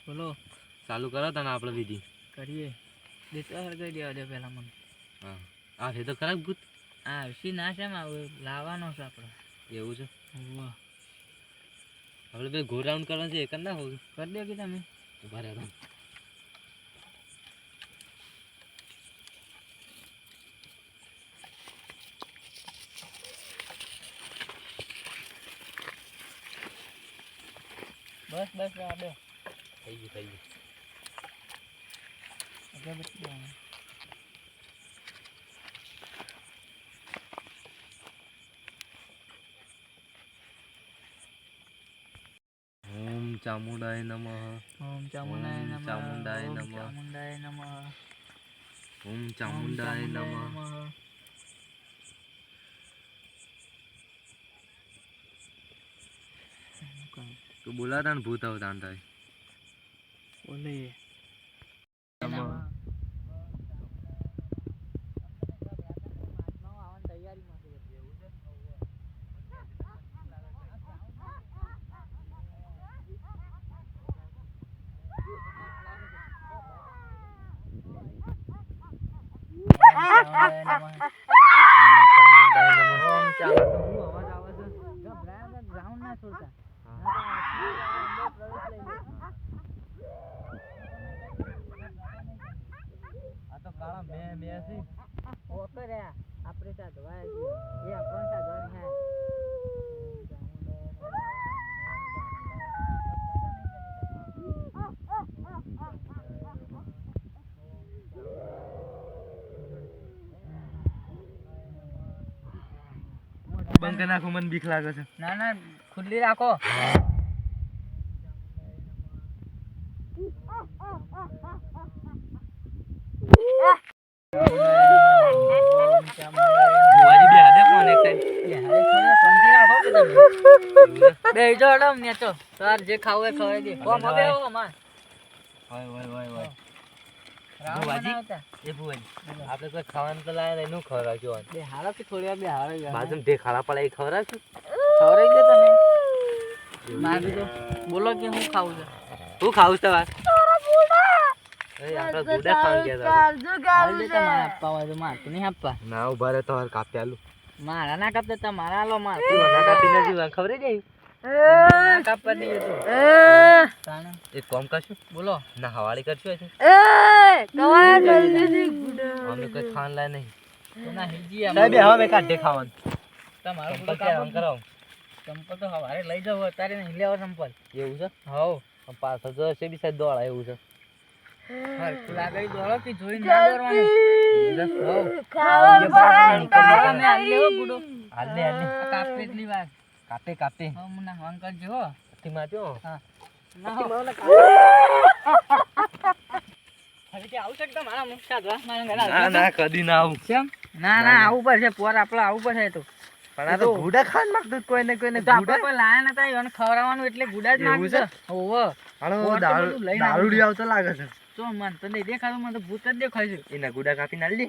બોલો ચાલુ કરો તને આપણે વિધિ કરીએ દેતો હરગાઈ દેવા દે પહેલા મને. હા આ છે તો ખરાબ ભૂત આ આવશી ના છે લાવવાનો છે આપણે. એવું છે વાહ આપણે બે ગો રાઉન્ડ કરવાનું છે એક જ ના હોવું કરી દો કે તમે ઉભા રહ્યા બસ બસ આ દો થઈ ગયું અગરબત્તી દેવાનું. ઓમ ચામુંડાય નમઃ ઓમ ચામુંડાય ઓમ નમઃ ચામુંડાય ઓમ નમઃ ચામુંડાય નમઃ ઓમ ઓમ ચામુંડાય નમઃ નમઃ. તું બોલાતા ને ભૂત આવતા થાય બોલે આ તો કાળા મે છે આપણે સાધવા એ આપણને સાધવા હે. બંધ કરી નાખો મને બીક લાગે છે ના ના ખુલ્લી રાખો. જે ખાવું એ ખવાય દે. આપણે કોઈ ખાવાનું તો લાયા નહીં, નું ખવડાવજો બે હારો કે થોડી વાર બે હારો બાજુ બે ખાડા પડાય ખવડાવશું ખવડાવી દે તમે. મારી દો બોલો કે હું ખાવું છે. તું ખાવું છે વાત આપણે ગુડા ખાવા ગયા હાલ દે તમારે આપવા હોય તો મારે તો નહીં આપવા. ના ઉભા રહે તો કાપી આલું મારા ના કાપતા તમારા આલો માર ના કાપી નથી ખબર જાય ના કાપવા દઈએ તો એક કામ કરશું બોલો ના હવાળી કરશું હશે અમે કોઈ ખાન લાય નહીં તો ના હિલજી સાહેબ હવે મેં કાઢે ખાવાનું તમારું ચંપલ પહેરવાનું કરાવો ચંપલ તો હવારે લઈ જાવ અત્યારે નહીં લેવા ચંપલ. એવું છે હવ પાછળ જો છે બી સાહેબ દોડા એવું છે હરખું લાગે દોડો કે જોઈને ના દોડવાનું. હાલ ને કાપે એટલી વાર કાપે હવે મને હવાન કરજો હો. માં જો હા ફરીથી આવું છે કે તમારા મુખ સાધવા મારા ઘરે ના ના કદી ના આવું કેમ ના ના આવું પડશે પોર આપણે આવું પડશે તો પણ આ તો ગુડા ખાન માંગતું કોઈને કોઈને તો આપણે કોઈ લાયા નતા એને ખવડાવવાનું એટલે ગુડા જ નાખશે. ઓહો દારૂડી આવતો લાગે છે તો મન તો નહીં દેખાતું, મને તો ભૂત જ દેખાય છે. એના ગુડા કાપી નાલ દે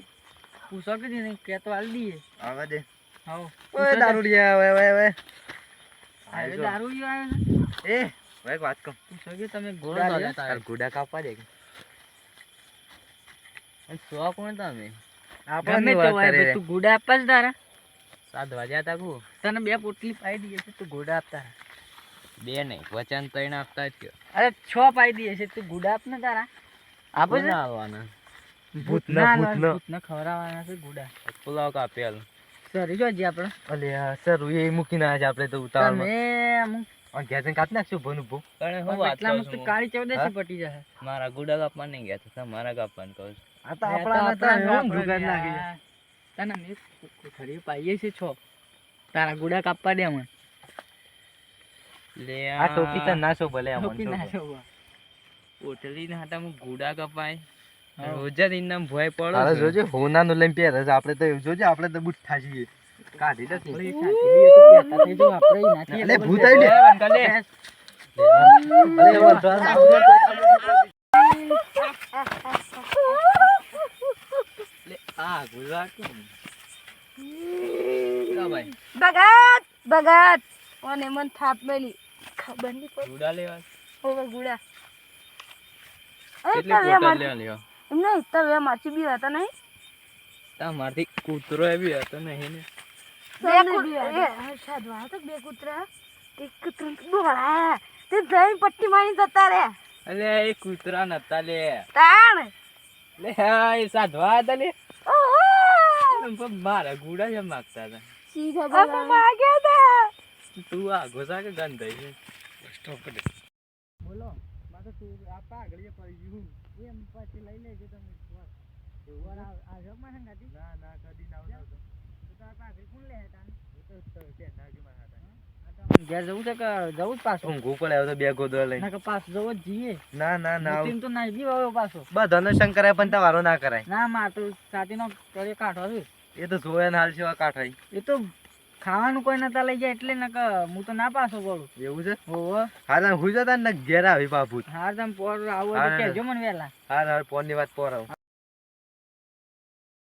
પૂછો કે નહીં કે તો હાલ દઈએ. આવા દે હવ ઓય દારૂડિયા ઓય હવે દારૂ આવે છે. એ એક વાત કહું પૂછો કે તમે ઘોડા લેતા આ ગુડા કાપવા દે સો કોણ તમે આપણે ગમે તે હોય તું ઘોડા આપવા જ તારા સાત વાગ્યા તા કુ તને બે પોટલી પાઈ દઈએ છે તું ઘોડા આપતા. બે નહીં વચન તૈણ આપતા જ અરે 6 પાઈ દઈએ છે તું ઘોડા આપ ને તારા આપો છે આવવાના ભૂતના ખવડાવવાના છે ઘોડા. પુલાવ કાપેલ સરી જો જી આપણે અલે સર એ મૂકી ના છે આપણે તો ઉતાવળમાં તમે અમુક ઘેર જઈને કાપી નાખશું ભનું ભો એટલા મસ્ત કાળી ચૌદશી પટી જશે. મારા ગુડા કાપવા નહીં ગયા તો મારા કાપવાનું કહું આ તો તને મેં ખરી પાઈએ છે 6 તારા ગુડા કાપવા દે મને લે આ ટોપી તો ના છો ભલે ટોપી ના છો ઓટલી ના હાટામાં ગુડા કપાય રોજા દિન નામ ભોય પડો અરે જોજે હોનાનું લઈને પહેરે છે આપણે તો જોજે આપણે તો બુટ થાજી કાઢી દે આપણે છાતી તો પહેતા થઈ જો આપણે નાથી એટલે ભૂત આવી લે બંકા લે લે આ ગુડા કેમ ભાઈ ભગત અને મન થાપ મેલી ખબર નહીં પડી ગુડા લેવા ઓવે ગુડા કેટલી પોટલ લ્યો એમને ઇત્તા વે માછી બી હતા નહીં તમારથી કૂતરો એ બી હતો નહીં ને સાધવા તો બે કૂતરા એક કૂતરો દોડા તે જઈ પટ્ટી મારી જતા રે અલે એ કૂતરા નતા લે તાણ લે હા એ સાધવા હતા લે ઓહો પણ મારા ગુડા જેમ માગતા હતા સીધા બોલા માગ્યા તા તું આ ઘોસા કે ગંધ થઈ છે સ્ટોપ કરી બોલો મારે તું આપા આગળ પડી ગયું એમ પછી લઈ લેજો તમે એવું આ જમા હંગાતી ના ના કદી ના આવતો તો આપા આગળ કોણ લે હતા તો કે ના કે મારા હતા ઘેર જવું છે કે જવું જ પાછું ઊંઘું પડે તો બે ગોદડા લઈને ના કે પાછું જવું જ જઈએ ના ના ના ટીમ તો ના બી આવ્યો પાછો બધાનો શંકરાય પણ તમારો ના કરાય ના માં તો સાતીનો કરે કાઢો છે એ તો જોયા ને હાલ છે કાઠાઈ એ તો ખાવાનું કોઈ નતા લઈ જાય એટલે ને હું તો ના પાછો પડું એવું છે હોવ હાલ હું જતા ને ઘેર આવી બાપુ હાર તમે પોર આવો તો કહેજો મને વેલા હાર હાર પોર ની વાત પોર આવું